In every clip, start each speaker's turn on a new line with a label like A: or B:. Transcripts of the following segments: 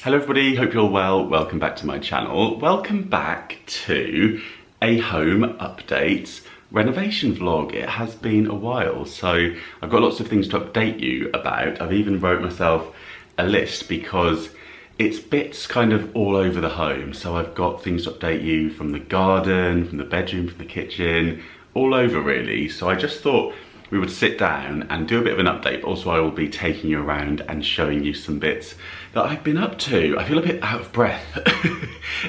A: Hello everybody, hope you're well. Welcome back to my channel. Welcome back to a home update renovation vlog. It has been a while, so I've got lots of things to update you about. I've even wrote myself a list because it's bits kind of all over the home. So I've got things to update you from the garden, from the bedroom, from the kitchen, all over really. So I just thought we would sit down and do a bit of an update, but also I will be taking you around and showing you some bits that I've been up to. I feel a bit out of breath.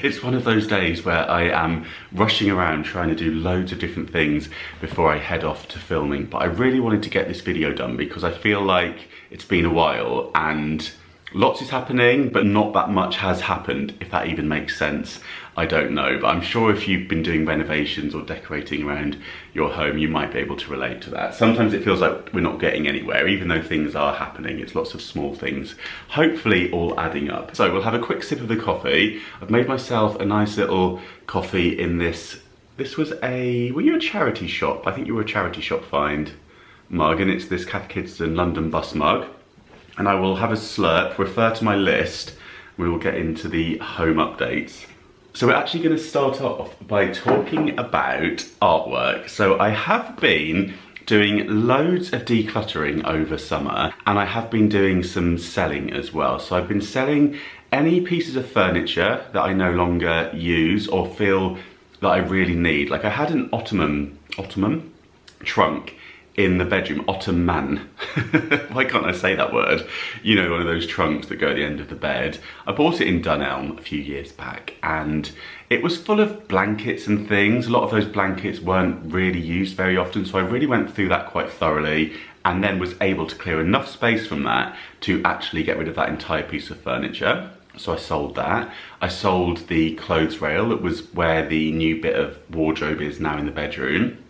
A: It's one of those days where I am rushing around trying to do loads of different things before I head off to filming. But I really wanted to get this video done because I feel like it's been a while and lots is happening, but not that much has happened, if that even makes sense. I don't know, but I'm sure if you've been doing renovations or decorating around your home, you might be able to relate to that. Sometimes it feels like we're not getting anywhere, even though things are happening. It's lots of small things, hopefully all adding up. So we'll have a quick sip of the coffee. I've made myself a nice little coffee in this. This was were you a charity shop? I think you were a charity shop find mug, and it's this Cath Kidston London bus mug. And I will have a slurp, refer to my list, we will get into the home updates. So we're actually going to start off by talking about artwork. So I have been doing loads of decluttering over summer, and I have been doing some selling as well. So I've been selling any pieces of furniture that I no longer use or feel that I really need. Like I had an ottoman trunk in the bedroom, ottoman. Why can't I say that word? You know, one of those trunks that go at the end of the bed. I bought it in Dunelm a few years back, and it was full of blankets and things. A lot of those blankets weren't really used very often, so I really went through that quite thoroughly and then was able to clear enough space from that to actually get rid of that entire piece of furniture. So I sold that. I sold the clothes rail that was where the new bit of wardrobe is now in the bedroom.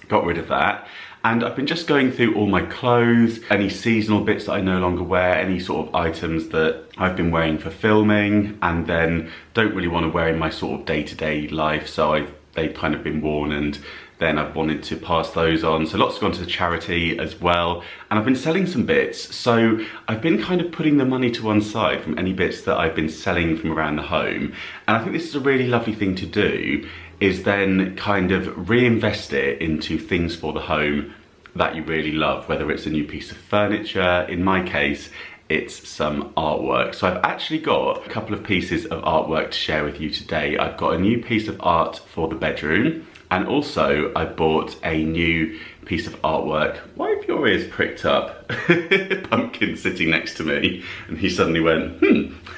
A: Got rid of that. And I've been just going through all my clothes, any seasonal bits that I no longer wear, any sort of items that I've been wearing for filming and then don't really want to wear in my sort of day-to-day life. So they've kind of been worn, and then I've wanted to pass those on. So lots have gone to the charity as well. And I've been selling some bits. So I've been kind of putting the money to one side from any bits that I've been selling from around the home. And I think this is a really lovely thing to do, is then kind of reinvest it into things for the home that you really love, whether it's a new piece of furniture. In my case, it's some artwork. So I've actually got a couple of pieces of artwork to share with you today. I've got a new piece of art for the bedroom, and also I bought a new piece of artwork. Why have your ears pricked up? Pumpkin sitting next to me, and he suddenly went,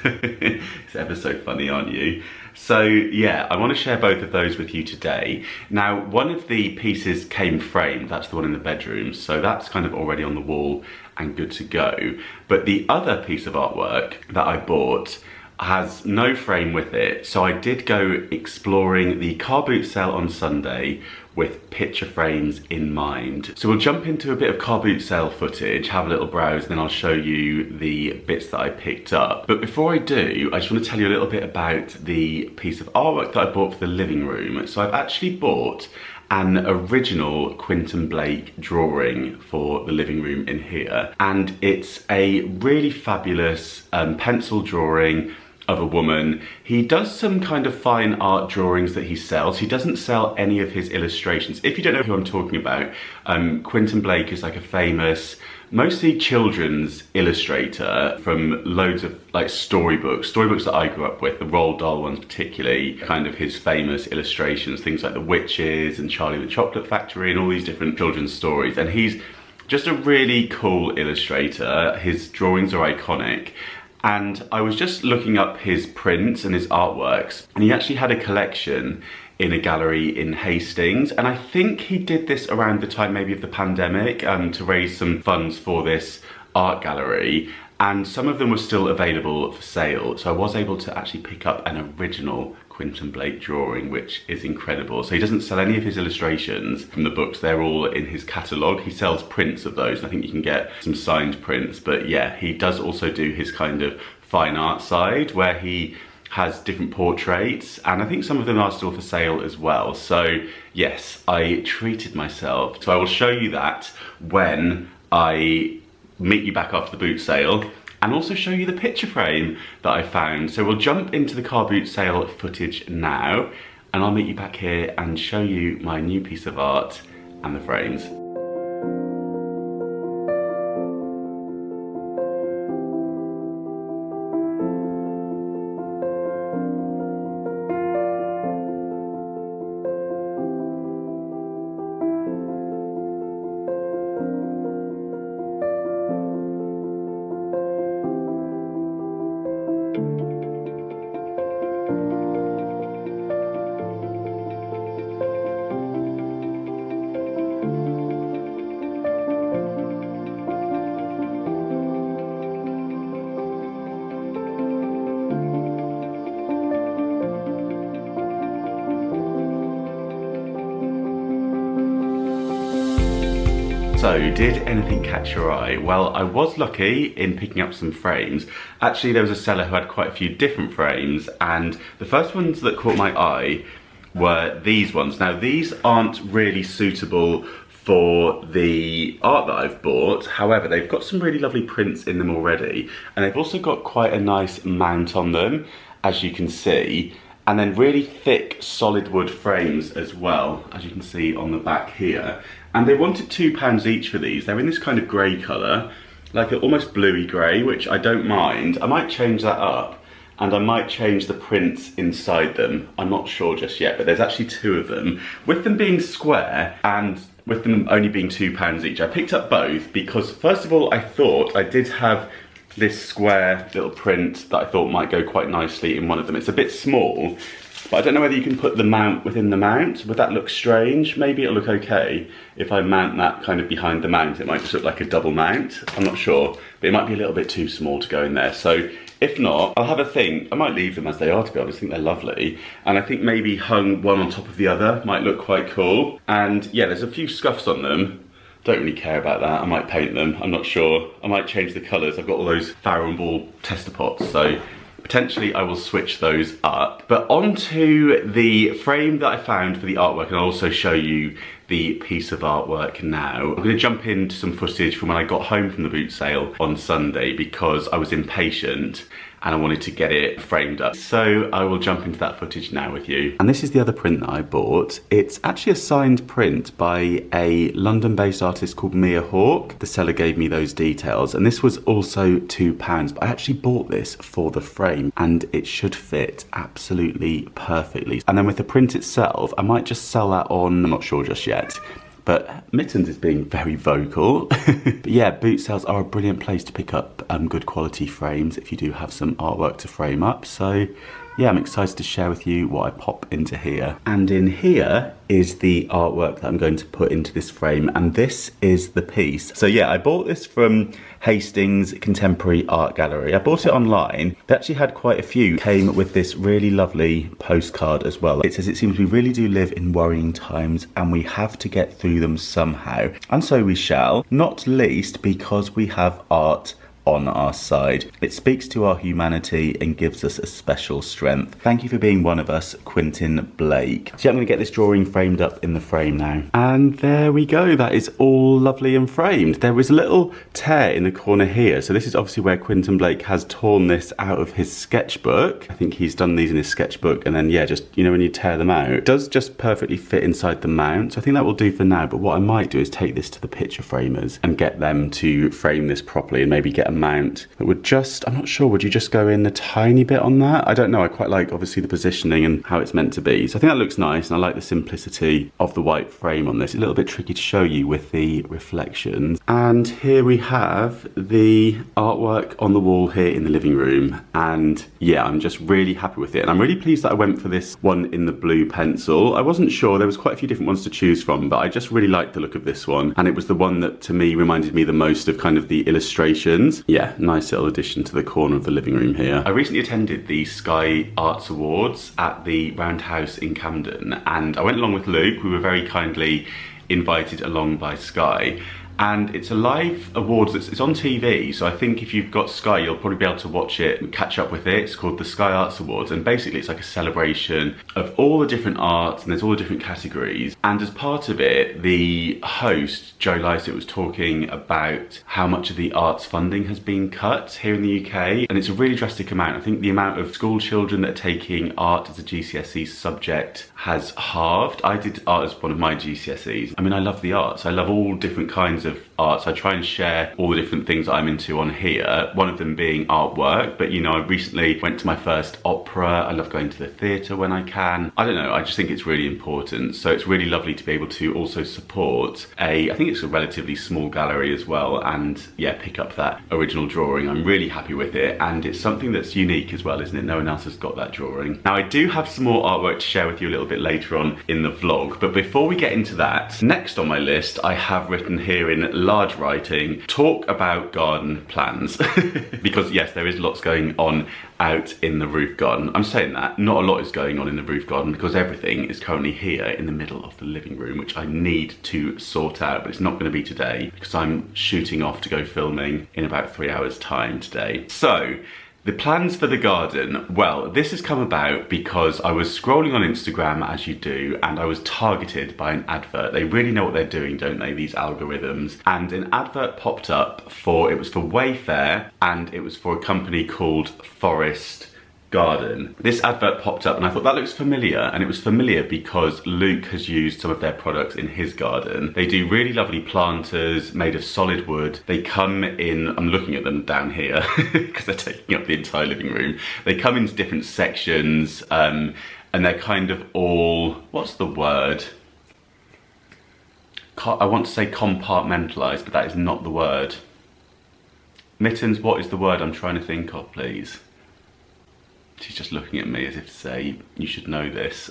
A: It's ever so funny, aren't you? So yeah, I want to share both of those with you today. Now, one of the pieces came framed, that's the one in the bedroom, so that's kind of already on the wall and good to go. But the other piece of artwork that I bought has no frame with it, so I did go exploring the car boot sale on Sunday with picture frames in mind. So we'll jump into a bit of car boot sale footage, have a little browse, and then I'll show you the bits that I picked up. But before I do, I just want to tell you a little bit about the piece of artwork that I bought for the living room. So I've actually bought an original Quentin Blake drawing for the living room in here, and it's a really fabulous pencil drawing of a woman. He does some kind of fine art drawings that he sells. He doesn't sell any of his illustrations. If you don't know who I'm talking about, Quentin Blake is like a famous, mostly children's illustrator from loads of like storybooks that I grew up with, the Roald Dahl ones particularly, kind of his famous illustrations, things like The Witches and Charlie and the Chocolate Factory and all these different children's stories. And he's just a really cool illustrator. His drawings are iconic. And I was just looking up his prints and his artworks, and he actually had a collection in a gallery in Hastings, and I think he did this around the time maybe of the pandemic to raise some funds for this art gallery, and some of them were still available for sale, so I was able to actually pick up an original Quentin Blake drawing, which is incredible. So he doesn't sell any of his illustrations from the books, they're all in his catalogue. He sells prints of those, I think you can get some signed prints, but yeah, he does also do his kind of fine art side where he has different portraits, and I think some of them are still for sale as well. So yes, I treated myself. So I will show you that when I meet you back after the boot sale and also show you the picture frame that I found. So we'll jump into the car boot sale footage now, and I'll meet you back here and show you my new piece of art and the frames. So, did anything catch your eye? Well, I was lucky in picking up some frames. Actually, there was a seller who had quite a few different frames, and the first ones that caught my eye were these ones. Now, these aren't really suitable for the art that I've bought. However, they've got some really lovely prints in them already, and they've also got quite a nice mount on them, as you can see. And then really thick solid wood frames as well, as you can see on the back here. And they wanted £2 each for these. They're in this kind of grey colour, like an almost bluey grey, which I don't mind. I might change that up, and I might change the prints inside them. I'm not sure just yet, but there's actually 2 of them. With them being square, and with them only being £2 each, I picked up both because, first of all, I thought I did have this square little print that I thought might go quite nicely in one of them. It's a bit small, but I don't know whether you can put the mount within the mount. Would that look strange? Maybe it'll look okay if I mount that kind of behind the mount. It might just look like a double mount. I'm not sure, but it might be a little bit too small to go in there. So if not, I'll have a think. I might leave them as they are, to be honest. I think they're lovely. And I think maybe hung one on top of the other might look quite cool. And yeah, there's a few scuffs on them. Don't really care about that. I might paint them, I'm not sure. I might change the colours. I've got all those Farrow and Ball tester pots, so potentially I will switch those up. But onto the frame that I found for the artwork, and I'll also show you the piece of artwork now. I'm going to jump into some footage from when I got home from the boot sale on Sunday because I was impatient and I wanted to get it framed up. So I will jump into that footage now with you. And this is the other print that I bought. It's actually a signed print by a London-based artist called Mia Hawke. The seller gave me those details, and this was also £2, but I actually bought this for the frame and it should fit absolutely perfectly. And then with the print itself, I might just sell that on, I'm not sure just yet. But Mittens is being very vocal. But yeah, boot sales are a brilliant place to pick up good quality frames if you do have some artwork to frame up. So yeah, I'm excited to share with you what I pop into here. And in here is the artwork that I'm going to put into this frame, and this is the piece. So yeah, I bought this from Hastings Contemporary Art Gallery. I bought it online. They actually had quite a few. Came with this really lovely postcard as well. It says, "It seems we really do live in worrying times and we have to get through them somehow. And so we shall, not least because we have art on our side. It speaks to our humanity and gives us a special strength. Thank you for being one of us, Quentin Blake." So I'm going to get this drawing framed up in the frame now. And there we go. That is all lovely and framed. There was a little tear in the corner here. So this is obviously where Quentin Blake has torn this out of his sketchbook. I think he's done these in his sketchbook, and then yeah, just, you know, when you tear them out, it does just perfectly fit inside the mount. So I think that will do for now. But what I might do is take this to the picture framers and get them to frame this properly and maybe get a mount that would just, I'm not sure, would you just go in a tiny bit on that? I don't know. I quite like obviously the positioning and how it's meant to be. So I think that looks nice, and I like the simplicity of the white frame on this. A little bit tricky to show you with the reflections. And here we have the artwork on the wall here in the living room, and yeah, I'm just really happy with it. And I'm really pleased that I went for this one in the blue pencil. I wasn't sure, there was quite a few different ones to choose from, but I just really liked the look of this one, and it was the one that to me reminded me the most of kind of the illustrations. Yeah, nice little addition to the corner of the living room here. I recently attended the Sky Arts Awards at the Roundhouse in Camden, and I went along with Luke. We were very kindly invited along by Sky, and it's a live awards. It's on TV, so I think if you've got Sky, you'll probably be able to watch it and catch up with it. It's called the Sky Arts Awards, and basically it's like a celebration of all the different arts, and there's all the different categories. And as part of it, the host, Joe Lycett, was talking about how much of the arts funding has been cut here in the UK, and it's a really drastic amount. I think the amount of school children that are taking art as a GCSE subject has halved. I did art as one of my GCSEs. I mean, I love the arts. I love all different kinds of arts. I try and share all the different things that I'm into on here, one of them being artwork. But you know, I recently went to my first opera. I love going to the theatre when I can. I don't know, I just think it's really important. So it's really lovely to be able to also support I think it's a relatively small gallery as well, and yeah, pick up that original drawing. I'm really happy with it, and it's something that's unique as well, isn't it? No one else has got that drawing. Now, I do have some more artwork to share with you a little bit later on in the vlog, but before we get into that, next on my list, I have written here in large writing, talk about garden plans. Because yes, there is lots going on out in the roof garden. I'm saying that, not a lot is going on in the roof garden because everything is currently here in the middle of the living room, which I need to sort out, but it's not going to be today because I'm shooting off to go filming in about 3 hours time today. So, the plans for the garden, well, this has come about because I was scrolling on Instagram, as you do, and I was targeted by an advert. They really know what they're doing, don't they, these algorithms? And an advert popped up it was for Wayfair, and it was for a company called Forest Garden. This advert popped up and I thought that looks familiar, and it was familiar because Luke has used some of their products in his garden. They do really lovely planters made of solid wood. They come in, I'm looking at them down here because they're taking up the entire living room. They come in different sections and they're kind of all, what's the word? I want to say compartmentalised, but that is not the word. Mittens, what is the word I'm trying to think of, please? She's just looking at me as if to say, you should know this.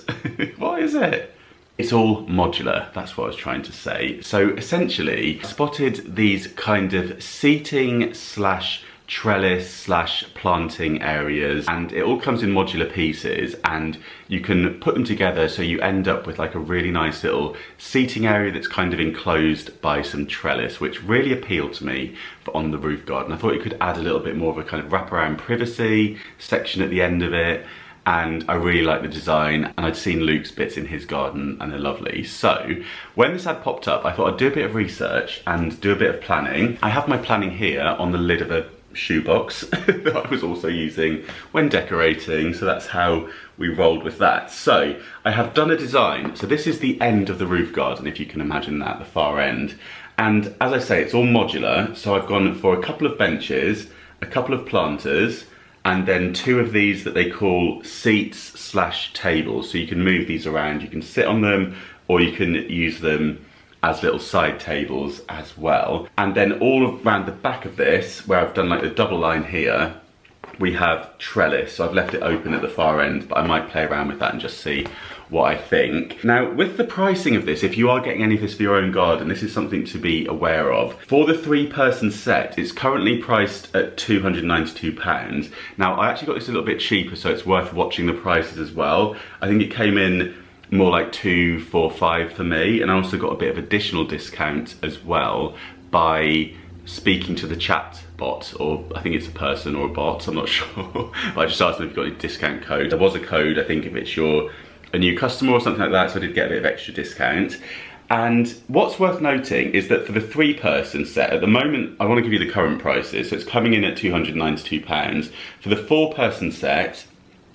A: What is it? It's all modular, that's what I was trying to say. So essentially, I spotted these kind of seating slash trellis slash planting areas, and it all comes in modular pieces, and you can put them together so you end up with like a really nice little seating area that's kind of enclosed by some trellis, which really appealed to me for on the roof garden. I thought it could add a little bit more of a kind of wraparound privacy section at the end of it, and I really like the design, and I'd seen Luke's bits in his garden and they're lovely. So when this ad popped up, I thought I'd do a bit of research and do a bit of planning. I have my planning here on the lid of a shoebox that I was also using when decorating, so that's how we rolled with that. So I have done a design. So this is the end of the roof garden, if you can imagine that, the far end. And as I say, it's all modular, so I've gone for a couple of benches, a couple of planters, and then two of these that they call seats slash tables. So you can move these around, you can sit on them, or you can use them as little side tables as well. And then all around the back of this, where I've done like the double line here, we have trellis. So I've left it open at the far end, but I might play around with that and just see what I think. Now, with the pricing of this, if you are getting any of this for your own garden, this is something to be aware of. For the 3-person set, it's currently priced at £292. Now, I actually got this a little bit cheaper, so it's worth watching the prices as well. I think it came in more like £245 for me, and I also got a bit of additional discount as well by speaking to the chat bot, or I think it's a person or a bot, I'm not sure. But I just asked them if you've got any discount code. There was a code, I think, if it's a new customer or something like that, so I did get a bit of extra discount. And what's worth noting is that for the 3-person set, at the moment, I want to give you the current prices, so it's coming in at £292. For the 4-person set,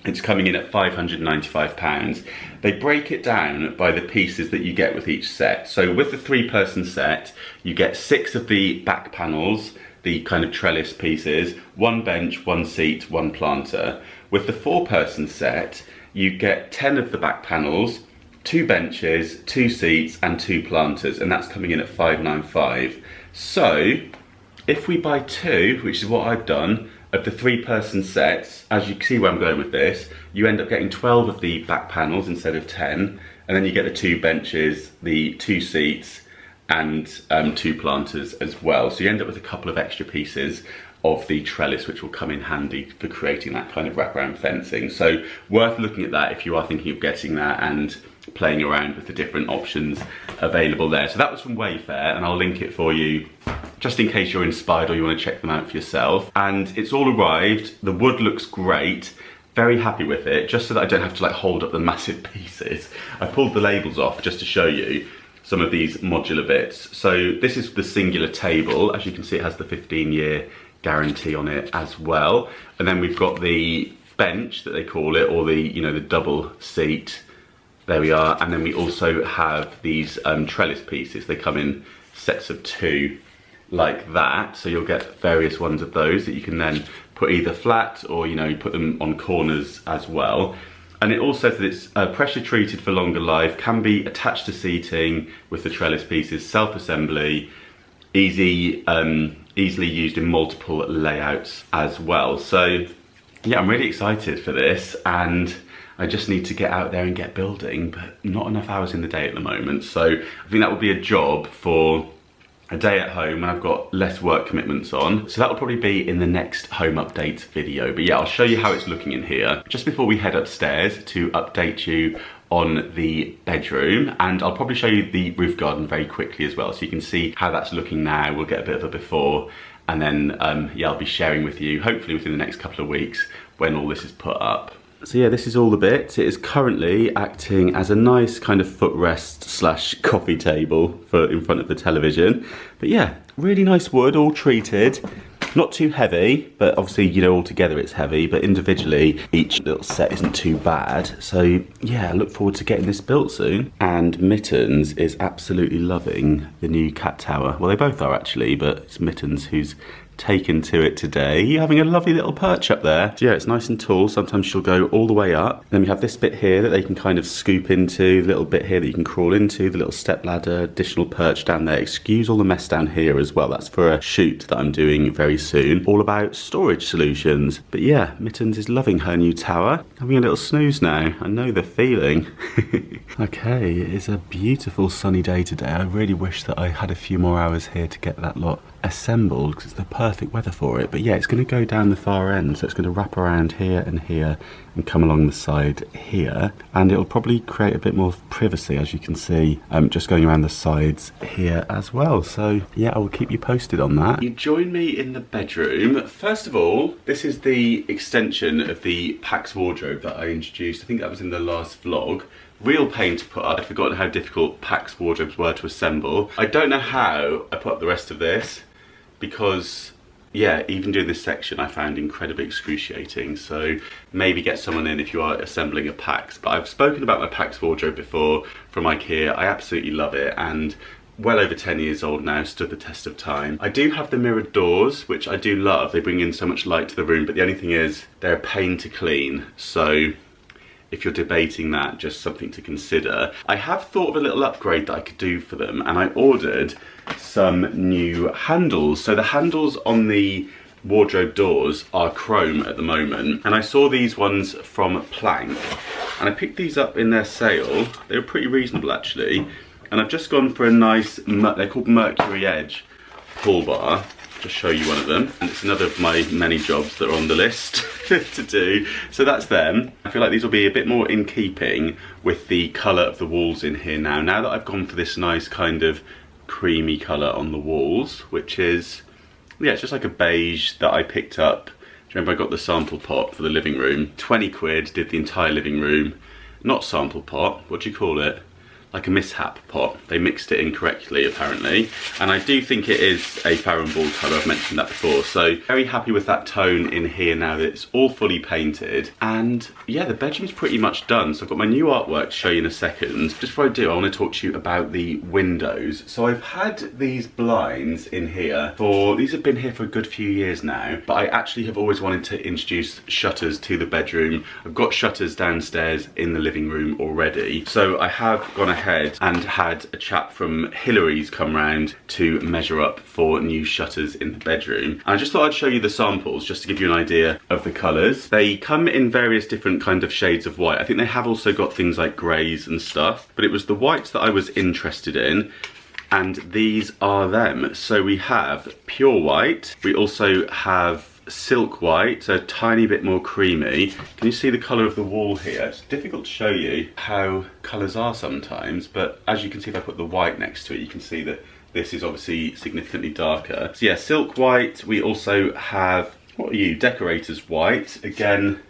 A: it's coming in at £595. They break it down by the pieces that you get with each set. So with the 3-person set, you get 6 of the back panels, the kind of trellis pieces, 1 bench, 1 seat, 1 planter. With the 4-person set, you get 10 of the back panels, 2 benches, 2 seats, and 2 planters, and that's coming in at £595. So if we buy 2, which is what I've done, of the 3-person sets, as you can see where I'm going with this, you end up getting 12 of the back panels instead of 10, and then you get the 2 benches, the 2 seats, and 2 planters as well. So you end up with a couple of extra pieces of the trellis, which will come in handy for creating that kind of wraparound fencing. So worth looking at that if you are thinking of getting that, and playing around with the different options available there. So that was from Wayfair, and I'll link it for you just in case you're inspired or you want to check them out for yourself. And it's all arrived. The wood looks great. Very happy with it, just so that I don't have to like hold up the massive pieces. I pulled the labels off just to show you some of these modular bits. So this is the singular table. As you can see, it has the 15-year guarantee on it as well. And then we've got the bench that they call it, or the, you know, the double seat. There we are. And then we also have these trellis pieces. They come in sets of 2 like that. So you'll get various ones of those that you can then put either flat or, you know, you put them on corners as well. And it also says that it's pressure treated for longer life, can be attached to seating with the trellis pieces, self-assembly, easily used in multiple layouts as well. So yeah, I'm really excited for this, and I just need to get out there and get building, but not enough hours in the day at the moment. So I think that will be a job for a day at home when I've got less work commitments on. So that'll probably be in the next home update video. But yeah, I'll show you how it's looking in here just before we head upstairs to update you on the bedroom, and I'll probably show you the roof garden very quickly as well, so you can see how that's looking now. We'll get a bit of a before, and then yeah, I'll be sharing with you hopefully within the next couple of weeks when all this is put up. So yeah, this is all the bits. It is currently acting as a nice kind of footrest slash coffee table for in front of the television. But yeah, really nice wood, all treated. Not too heavy, but obviously, you know, all together it's heavy, but individually each little set isn't too bad. So yeah, I look forward to getting this built soon. And Mittens is absolutely loving the new cat tower. Well, they both are actually, but it's Mittens who's taken to it today. You're having a lovely little perch up there. So yeah, it's nice and tall. Sometimes she'll go all the way up. Then we have this bit here that they can kind of scoop into, the little bit here that you can crawl into, the little step ladder, additional perch down there. Excuse all the mess down here as well. That's for a shoot that I'm doing very soon, all about storage solutions. But yeah, Mittens is loving her new tower. Having a little snooze now. I know the feeling. Okay, it is a beautiful sunny day today. I really wish that I had a few more hours here to get that lot assembled, because it's the perfect weather for it. But yeah, it's going to go down the far end, so it's going to wrap around here and come along the side here, and it'll probably create a bit more privacy, as you can see, just going around the sides here as well. So yeah, I will keep you posted on that. You join me in the bedroom. First of all, this is the extension of the Pax wardrobe that I introduced. I think that was in the last vlog. Real pain to put up. I'd forgotten how difficult Pax wardrobes were to assemble. I don't know how I put up the rest of this, because yeah, even doing this section I found incredibly excruciating. So maybe get someone in if you are assembling a Pax. But I've spoken about my Pax wardrobe before from IKEA. I absolutely love it, and well over 10 years old now, stood the test of time. I do have the mirrored doors, which I do love. They bring in so much light to the room, but the only thing is they're a pain to clean. So if you're debating that, just something to consider. I have thought of a little upgrade that I could do for them, and I ordered some new handles. So the handles on the wardrobe doors are chrome at the moment, and I saw these ones from Plank, and I picked these up in their sale. They were pretty reasonable actually, and I've just gone for a nice, they're called Mercury Edge pull bar. Just show you one of them, and it's another of my many jobs that are on the list to do. So that's them. I feel like these will be a bit more in keeping with the colour of the walls in here now that I've gone for this nice kind of creamy colour on the walls, which is, yeah, it's just like a beige that I picked up. Do you remember I got the sample pot for the living room? 20 quid, did the entire living room. Not sample pot, what do you call it? Like a mishap pot. They mixed it incorrectly apparently, and I do think it is a Farrow & Ball colour. I've mentioned that before, so very happy with that tone in here now that it's all fully painted. And yeah, the bedroom's pretty much done, so I've got my new artwork to show you in a second. Just before I do, I want to talk to you about the windows. So I've had these blinds in here for, these have been here for a good few years now, but I actually have always wanted to introduce shutters to the bedroom. I've got shutters downstairs in the living room already, so I have gone ahead and had a chap from Hillary's come round to measure up for new shutters in the bedroom. And I just thought I'd show you the samples just to give you an idea of the colours. They come in various different kind of shades of white. I think they have also got things like greys and stuff, but it was the whites that I was interested in, and these are them. So we have pure white, we also have silk white, so a tiny bit more creamy. Can you see the colour of the wall here? It's difficult to show you how colours are sometimes, but as you can see if I put the white next to it, you can see that this is obviously significantly darker. So yeah, silk white. We also have, what are you, decorator's white. Again,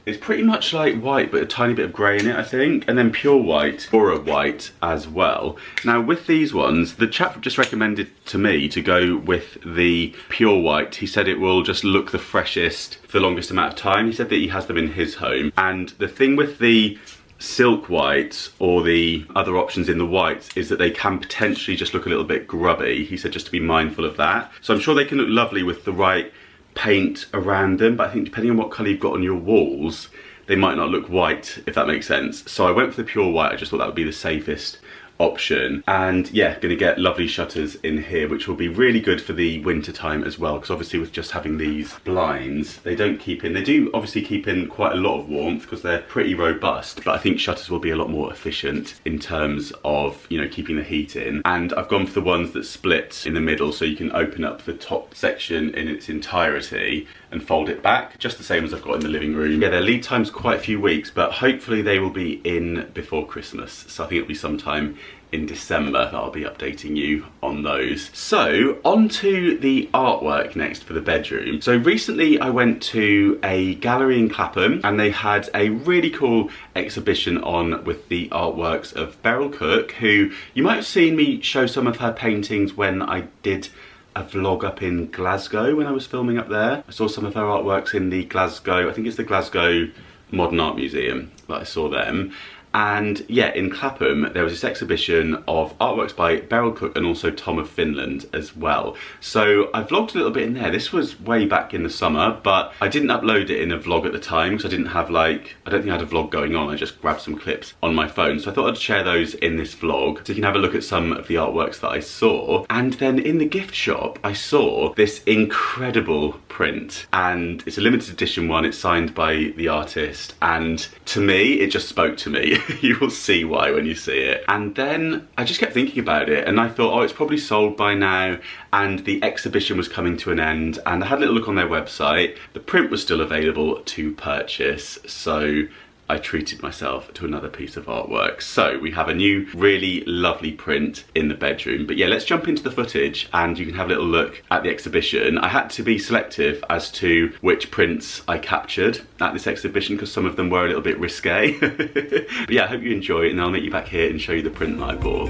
A: it's pretty much like white, but a tiny bit of grey in it, I think. And then pure white, Bora white as well. Now with these ones, the chap just recommended to me to go with the pure white. He said it will just look the freshest for the longest amount of time. He said that he has them in his home. And the thing with the silk whites or the other options in the whites is that they can potentially just look a little bit grubby. He said just to be mindful of that. So I'm sure they can look lovely with the right paint around them, but I think depending on what colour you've got on your walls, they might not look white, if that makes sense. So I went for the pure white. I just thought that would be the safest option. And yeah, gonna get lovely shutters in here, which will be really good for the winter time as well, because obviously with just having these blinds, they don't keep in, they do obviously keep in quite a lot of warmth because they're pretty robust, but I think shutters will be a lot more efficient in terms of, you know, keeping the heat in. And I've gone for the ones that split in the middle, so you can open up the top section in its entirety and fold it back, just the same as I've got in the living room. Yeah, their lead time's quite a few weeks, but hopefully they will be in before Christmas. So I think it'll be sometime in December that I'll be updating you on those. So on to the artwork next for the bedroom. So recently I went to a gallery in Clapham and they had a really cool exhibition on with the artworks of Beryl Cook, who you might have seen me show some of her paintings when I did a vlog up in Glasgow when I was filming up there. I saw some of her artworks in the Glasgow, I think it's the Glasgow Modern Art Museum that I saw them. And yeah, in Clapham, there was this exhibition of artworks by Beryl Cook and also Tom of Finland as well. So I vlogged a little bit in there. This was way back in the summer, but I didn't upload it in a vlog at the time because I didn't have like, I don't think I had a vlog going on. I just grabbed some clips on my phone. So I thought I'd share those in this vlog so you can have a look at some of the artworks that I saw. And then in the gift shop, I saw this incredible print, and it's a limited edition one. It's signed by the artist, and to me, it just spoke to me. You will see why when you see it. And then I just kept thinking about it and I thought, oh, it's probably sold by now, and the exhibition was coming to an end, and I had a little look on their website. The print was still available to purchase, so I treated myself to another piece of artwork. So we have a new really lovely print in the bedroom. But yeah, let's jump into the footage and you can have a little look at the exhibition. I had to be selective as to which prints I captured at this exhibition because some of them were a little bit risque. But yeah, I hope you enjoy it, and I'll meet you back here and show you the print that I bought.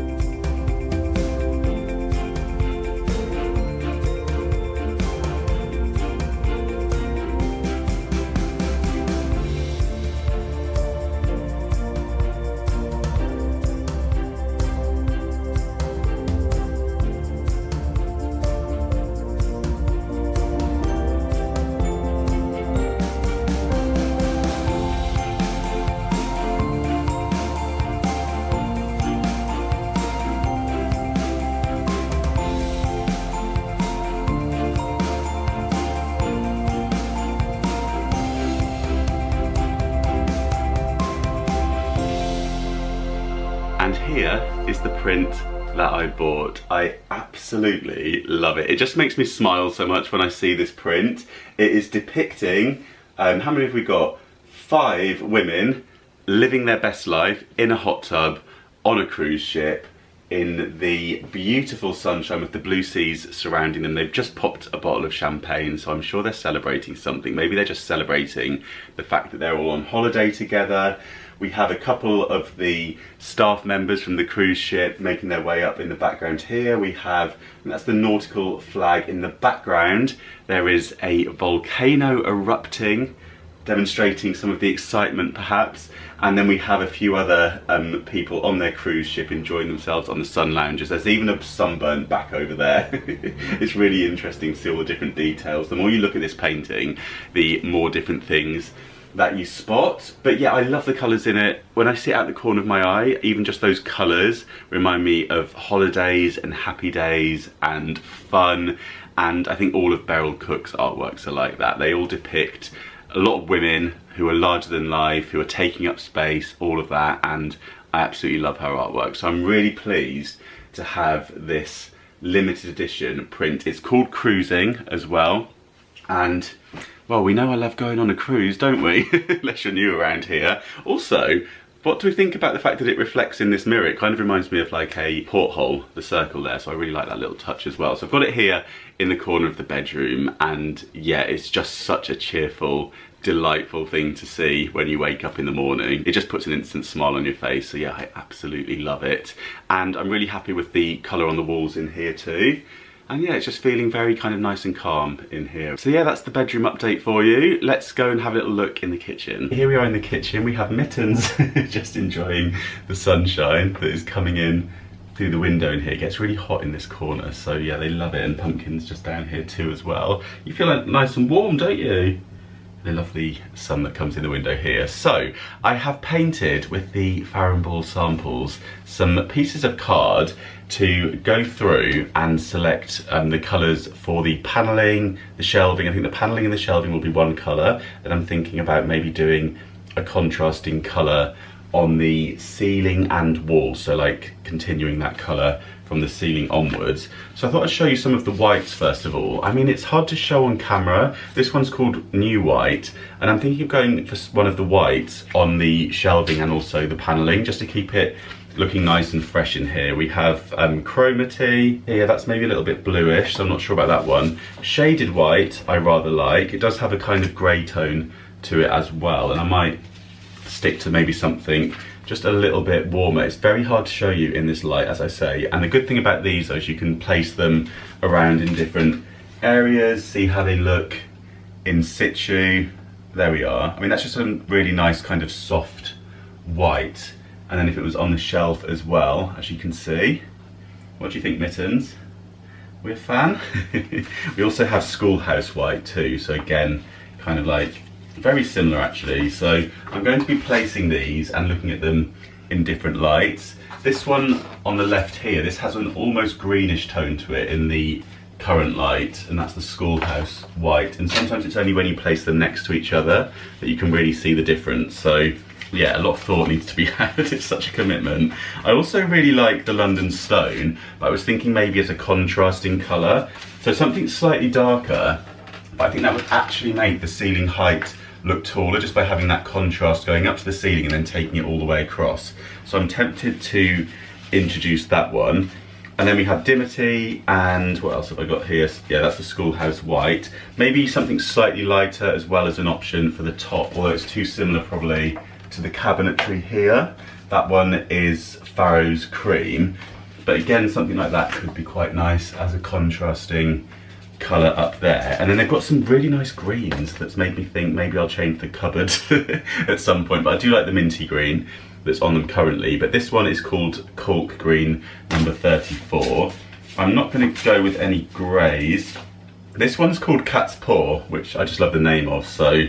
A: And here is the print that I bought. I absolutely love it. It just makes me smile so much when I see this print. It is depicting, how many have we got? 5 women living their best life in a hot tub on a cruise ship in the beautiful sunshine with the blue seas surrounding them. They've just popped a bottle of champagne, so I'm sure they're celebrating something. Maybe they're just celebrating the fact that they're all on holiday together. We have a couple of the staff members from the cruise ship making their way up in the background here. We have, and that's the nautical flag in the background. There is a volcano erupting, demonstrating some of the excitement perhaps. And then we have a few other people on their cruise ship enjoying themselves on the sun lounges. There's even a sunburnt back over there. It's really interesting to see all the different details. The more you look at this painting, the more different things that you spot. But yeah, I love the colours in it. When I see it out the corner of my eye, even just those colours remind me of holidays and happy days and fun. And I think all of Beryl Cook's artworks are like that. They all depict a lot of women who are larger than life, who are taking up space, all of that, and I absolutely love her artwork. So I'm really pleased to have this limited edition print. It's called Cruising as well. And, well, we know I love going on a cruise, don't we? Unless you're new around here. Also, what do we think about the fact that it reflects in this mirror? It kind of reminds me of like a porthole, the circle there, so I really like that little touch as well. So I've got it here in the corner of the bedroom, and yeah, it's just such a cheerful, delightful thing to see when you wake up in the morning. It just puts an instant smile on your face, so yeah, I absolutely love it. And I'm really happy with the colour on the walls in here too. And yeah, it's just feeling very kind of nice and calm in here. So yeah, that's the bedroom update for you. Let's go and have a little look in the kitchen. Here we are in the kitchen. We have Mittens just enjoying the sunshine that is coming in through the window in here. It gets really hot in this corner, so yeah, they love it. And Pumpkin's just down here too as well. You feel like nice and warm, don't you? The lovely sun that comes in the window here. So I have painted with the Farrow & Ball samples some pieces of card to go through and select the colours for the panelling, the shelving. I think the panelling and the shelving will be one colour. Then I'm thinking about maybe doing a contrasting colour on the ceiling and walls, so like continuing that colour from the ceiling onwards. So I thought I'd show you some of the whites first of all. I mean, it's hard to show on camera. This one's called New White, and I'm thinking of going for one of the whites on the shelving and also the panelling, just to keep it looking nice and fresh in here. We have Chromaty here, that's maybe a little bit bluish, so I'm not sure about that one. Shaded White I rather like. It does have a kind of grey tone to it as well, and I might stick to maybe something just a little bit warmer. It's very hard to show you in this light, as I say, and the good thing about these is you can place them around in different areas, see how they look in situ. There we are. I mean, that's just a really nice kind of soft white. And then if it was on the shelf as well, as you can see. What do you think, Mittens? We a fan? We also have Schoolhouse White too, so again, kind of like very similar actually. So I'm going to be placing these and looking at them in different lights. This one on the left here, this has an almost greenish tone to it in the current light, and that's the Schoolhouse White. And sometimes it's only when you place them next to each other that you can really see the difference. So yeah, a lot of thought needs to be had. It's such a commitment. I also really like the London Stone, but I was thinking maybe as a contrasting colour. So something slightly darker, but I think that would actually make the ceiling height look taller just by having that contrast going up to the ceiling and then taking it all the way across. So I'm tempted to introduce that one. And then we have Dimity, and what else have I got here? Yeah, that's the Schoolhouse White. Maybe something slightly lighter as well as an option for the top, although it's too similar probably to the cabinetry here. That one is Farrow's Cream. But again, something like that could be quite nice as a contrasting colour up there. And then they've got some really nice greens that's made me think maybe I'll change the cupboard at some point, but I do like the minty green that's on them currently. But this one is called Cork Green number 34. I'm not going to go with any greys. This one's called Cat's Paw, which I just love the name of, so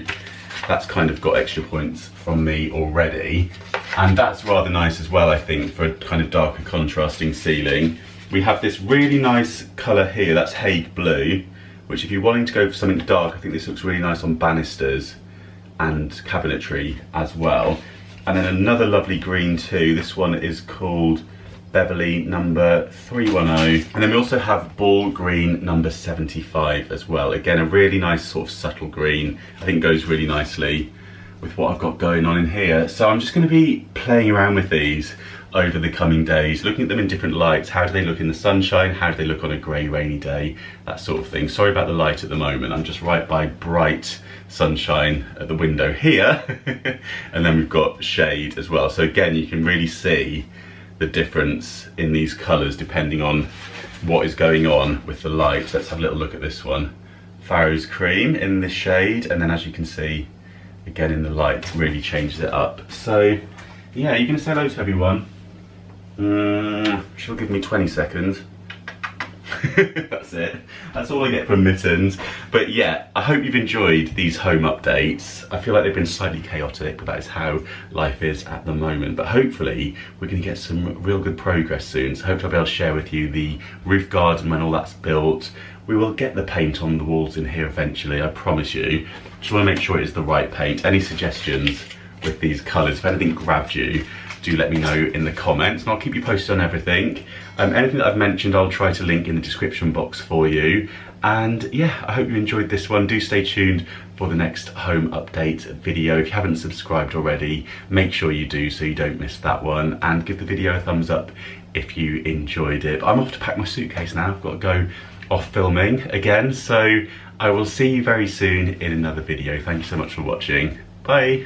A: that's kind of got extra points from me already. And that's rather nice as well, I think, for a kind of darker contrasting ceiling. We have this really nice colour here, that's Hague Blue, which if you're wanting to go for something dark, I think this looks really nice on banisters and cabinetry as well. And then another lovely green too, this one is called Beverly number 310. And then we also have Ball Green number 75 as well. Again, a really nice sort of subtle green. I think goes really nicely with what I've got going on in here. So I'm just going to be playing around with these over the coming days, looking at them in different lights. How do they look in the sunshine? How do they look on a grey, rainy day? That sort of thing. Sorry about the light at the moment. I'm just right by bright sunshine at the window here. And then we've got shade as well. So again, you can really see the difference in these colours depending on what is going on with the light. Let's have a little look at this one. Farrow's Cream in this shade, and then as you can see, again in the light, really changes it up. So yeah, you're going to say hello to everyone. She'll give me 20 seconds. That's it. That's all I get from Mittens. But yeah, I hope you've enjoyed these home updates. I feel like they've been slightly chaotic, but that is how life is at the moment. But hopefully we're going to get some real good progress soon. So hopefully I'll be able to share with you the roof garden when all that's built. We will get the paint on the walls in here eventually, I promise you. Just want to make sure it is the right paint. Any suggestions with these colours, if anything grabbed you, do let me know in the comments, and I'll keep you posted on everything. Anything that I've mentioned, I'll try to link in the description box for you. And yeah, I hope you enjoyed this one. Do stay tuned for the next home update video. If you haven't subscribed already, make sure you do so you don't miss that one, and give the video a thumbs up if you enjoyed it. But I'm off to pack my suitcase now. I've got to go off filming again, so I will see you very soon in another video. Thank you so much for watching. Bye.